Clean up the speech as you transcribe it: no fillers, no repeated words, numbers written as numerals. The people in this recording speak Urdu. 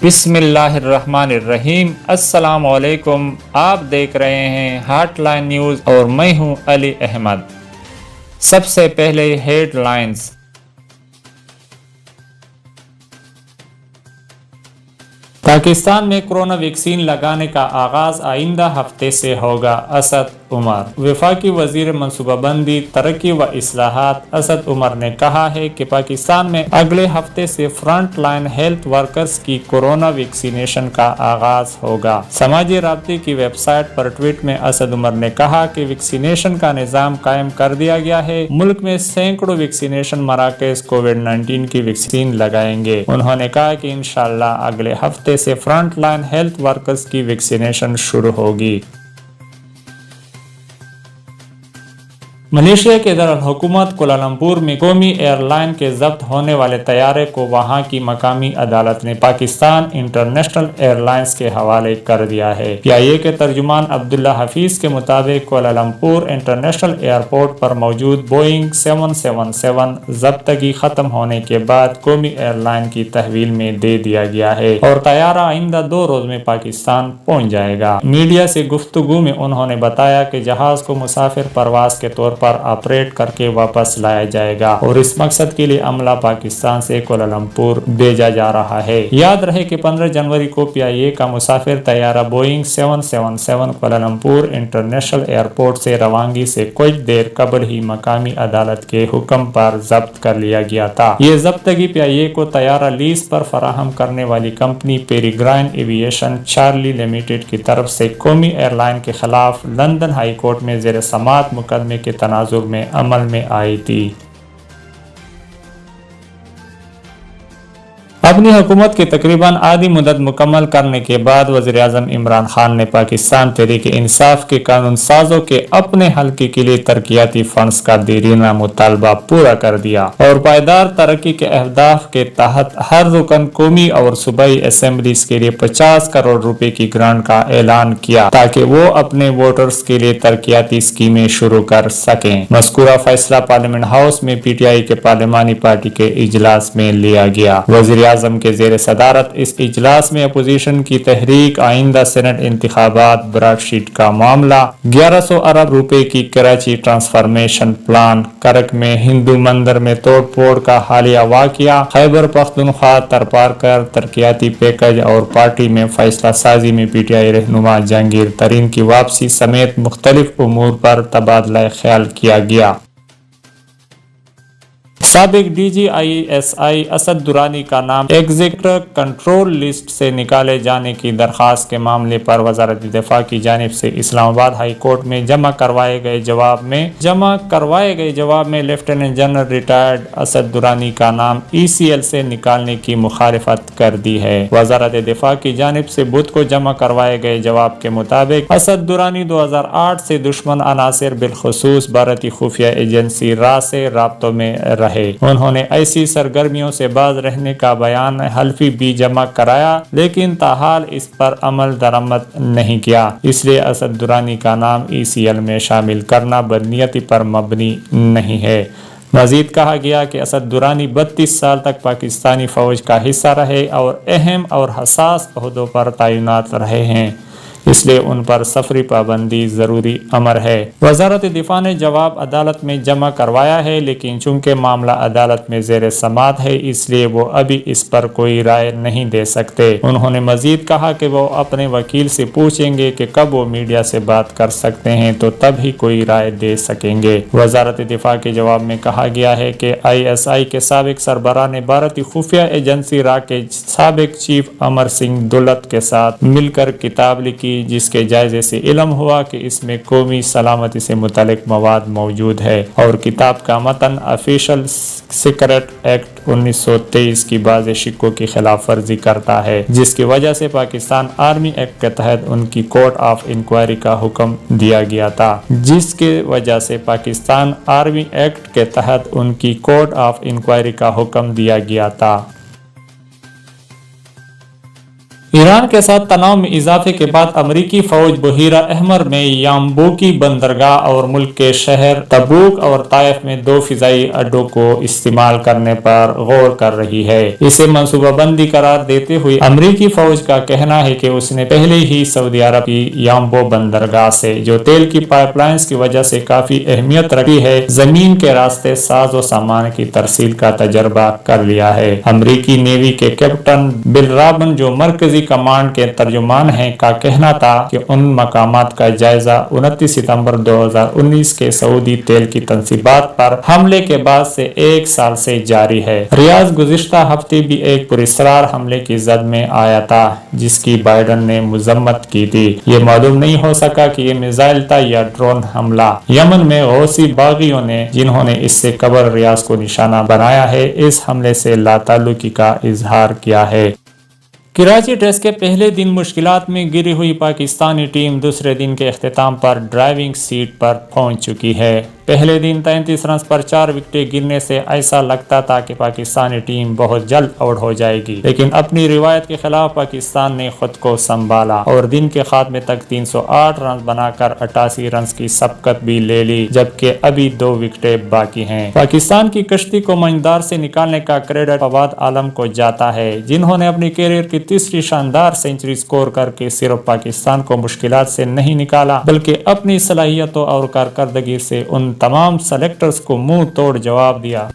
بسم اللہ الرحمن الرحیم۔ السلام علیکم، آپ دیکھ رہے ہیں ہارٹ لائن نیوز اور میں ہوں علی احمد۔ سب سے پہلے ہیڈ لائنز۔ پاکستان میں کورونا ویکسین لگانے کا آغاز آئندہ ہفتے سے ہوگا: اسد عمر۔ وفاقی وزیر منصوبہ بندی، ترقی و اصلاحات اسد عمر نے کہا ہے کہ پاکستان میں اگلے ہفتے سے فرنٹ لائن ہیلتھ ورکرز کی کورونا ویکسینیشن کا آغاز ہوگا۔ سماجی رابطے کی ویب سائٹ پر ٹویٹ میں اسد عمر نے کہا کہ ویکسینیشن کا نظام قائم کر دیا گیا ہے۔ ملک میں سینکڑوں ویکسینیشن مراکز کووڈ-19 کی ویکسین لگائیں گے۔ انہوں نے کہا کہ انشاءاللہ اگلے ہفتے سے فرنٹ لائن ہیلتھ ورکرز کی ویکسینیشن شروع ہوگی۔ ملیشیا کے دارالحکومت کوالالمپور میں قومی ایئر لائن کے ضبط ہونے والے طیارے کو وہاں کی مقامی عدالت نے پاکستان انٹرنیشنل ایئر لائنز کے حوالے کر دیا ہے۔ PIA کے ترجمان عبداللہ حفیظ کے مطابق کوالالمپور انٹرنیشنل ایئرپورٹ پر موجود بوئنگ 777 ضبطگی ختم ہونے کے بعد قومی ایئر لائن کی تحویل میں دے دیا گیا ہے اور طیارہ آئندہ 2 روز میں پاکستان پہنچ جائے گا۔ میڈیا سے گفتگو میں انہوں نے بتایا کہ جہاز کو مسافر پرواز کے طور پر آپریٹ کر کے واپس لایا جائے گا اور اس مقصد کے لیے عملہ پاکستان سے کوالالمپور بھیجا جا رہا ہے۔ یاد رہے کہ 15 جنوری کو PIA کا مسافر طیارہ بوئنگ 777 کوالالمپور انٹرنیشنل ایئرپورٹ سے روانگی سے کچھ دیر قبل ہی مقامی عدالت کے حکم پر ضبط کر لیا گیا تھا۔ یہ ضبطگی PIA کو طیارہ لیز پر فراہم کرنے والی کمپنی پیریگرائن ایوییشن چارلی لمیٹڈ کی طرف سے قومی ایئر لائن کے خلاف لندن ہائی کورٹ میں زیر سماعت مقدمے کے تناظر میں عمل میں آئی تھی۔ اپنی حکومت کی تقریباً آدھی مدت مکمل کرنے کے بعد وزیر اعظم عمران خان نے پاکستان تحریک انصاف کے قانون سازوں کے اپنے حلقے کے لیے ترقیاتی فنڈز کا دیرینہ مطالبہ پورا کر دیا اور پائیدار ترقی کے اہداف کے تحت ہر رکن قومی اور صوبائی اسمبلیز کے لیے 50 کروڑ روپے کی گرانٹ کا اعلان کیا تاکہ وہ اپنے ووٹرز کے لیے ترقیاتی اسکیمیں شروع کر سکیں۔ مذکورہ فیصلہ پارلیمنٹ ہاؤس میں PTI کے پارلیمانی پارٹی کے اجلاس میں لیا گیا۔ وزیر اعظم کے زیر صدارت اس اجلاس میں اپوزیشن کی تحریک آئندہ سینٹ انتخابات، براڈ شیٹ کا معاملہ، 1100 ارب روپے کی کراچی ٹرانسفارمیشن پلان، کرک میں ہندو مندر میں توڑ پھوڑ کا حالیہ واقعہ، خیبر پختونخوا ترپارکر ترقیاتی پیکج اور پارٹی میں فیصلہ سازی میں PTI رہنما جہانگیر ترین کی واپسی سمیت مختلف امور پر تبادلہ خیال کیا گیا۔ سابق DGI اسد درانی کا نام ایگزیکٹو کنٹرول لسٹ سے نکالے جانے کی درخواست کے معاملے پر وزارت دفاع کی جانب سے اسلام آباد ہائی کورٹ میں جمع کروائے گئے جواب میں lieutenant general retired Asad Durrani کا نام ECL سے نکالنے کی مخالفت کر دی ہے۔ وزارت دفاع کی جانب سے بدھ کو جمع کروائے گئے جواب کے مطابق اسد درانی 2008 سے دشمن عناصر بالخصوص بھارتی خفیہ ایجنسی را سے رابطوں میں رہے۔ انہوں نے ایسی سرگرمیوں سے باز رہنے کا بیان حلفی بھی جمع کرایا لیکن تاحال اس پر عمل درآمد نہیں کیا، اس لیے اسد درانی کا نام ECL میں شامل کرنا بدنیتی پر مبنی نہیں ہے۔ مزید کہا گیا کہ اسد درانی 32 سال تک پاکستانی فوج کا حصہ رہے اور اہم اور حساس عہدوں پر تعینات رہے ہیں، اس لیے ان پر سفری پابندی ضروری امر ہے۔ وزارت دفاع نے جواب عدالت میں جمع کروایا ہے لیکن چونکہ معاملہ عدالت میں زیر سماعت ہے اس لیے وہ ابھی اس پر کوئی رائے نہیں دے سکتے۔ انہوں نے مزید کہا کہ وہ اپنے وکیل سے پوچھیں گے کہ کب وہ میڈیا سے بات کر سکتے ہیں تو تب ہی کوئی رائے دے سکیں گے۔ وزارت دفاع کے جواب میں کہا گیا ہے کہ ISI کے سابق سربراہ نے بھارتی خفیہ ایجنسی را کے سابق چیف امر سنگھ دولت کے ساتھ مل کر کتاب لکھی جس کے جائزے سے علم ہوا کہ اس میں قومی سلامتی سے متعلق مواد موجود ہے اور کتاب کا متن آفیشل سیکرٹ ایکٹ 1923 کی بعض شقوں کی خلاف ورزی کرتا ہے، جس کی وجہ سے پاکستان آرمی ایکٹ کے تحت ان کی کورٹ آف انکوائری کا حکم دیا گیا تھا۔ ایران کے ساتھ تناؤ میں اضافے کے بعد امریکی فوج بحیرہ احمر میں یامبوکی بندرگاہ اور ملک کے شہر تبوک اور طائف میں 2 فضائی اڈوں کو استعمال کرنے پر غور کر رہی ہے۔ اسے منصوبہ بندی قرار دیتے ہوئے امریکی فوج کا کہنا ہے کہ اس نے پہلے ہی سعودی عرب کی یامبو بندرگاہ سے، جو تیل کی پائپ لائنز کی وجہ سے کافی اہمیت رکھتی ہے، زمین کے راستے ساز و سامان کی ترسیل کا تجربہ کر لیا ہے۔ امریکی نیوی کے کیپٹن بل رابن، جو مرکزی کمانڈ کے ترجمان ہیں، کا کہنا تھا کہ ان مقامات کا جائزہ 29 ستمبر 2019 کے سعودی تیل کی تنصیبات پر حملے کے بعد سے 1 سال سے جاری ہے۔ ریاض گزشتہ ہفتے بھی ایک پراسرار حملے کی زد میں آیا تھا، جس کی بائیڈن نے مذمت کی تھی۔ یہ معلوم نہیں ہو سکا کہ یہ میزائل تھا یا ڈرون حملہ۔ یمن میں حوثی باغیوں نے، جنہوں نے اس سے قبل ریاض کو نشانہ بنایا ہے، اس حملے سے لاتعلقی کا اظہار کیا ہے۔ کراچی ٹیسٹ کے پہلے دن مشکلات میں گری ہوئی پاکستانی ٹیم دوسرے دن کے اختتام پر ڈرائیونگ سیٹ پر پہنچ چکی ہے۔ پہلے دن 33 رنز پر 4 وکٹیں گرنے سے ایسا لگتا تھا کہ پاکستانی ٹیم بہت جلد آؤٹ ہو جائے گی، لیکن اپنی روایت کے خلاف پاکستان نے خود کو سنبھالا اور دن کے خاتمے تک 308 رنز بنا کر 88 رنز کی سبقت بھی لے لی، جبکہ ابھی 2 وکٹیں باقی ہیں۔ پاکستان کی کشتی کو منجدار سے نکالنے کا کریڈٹ فواد عالم کو جاتا ہے، جنہوں نے اپنی کیریئر کی تیسری شاندار سنچری سکور کر کے صرف پاکستان کو مشکلات سے نہیں نکالا، بلکہ اپنی صلاحیتوں اور کارکردگی سے ان تمام سلیکٹرز کو منہ توڑ جواب دیا۔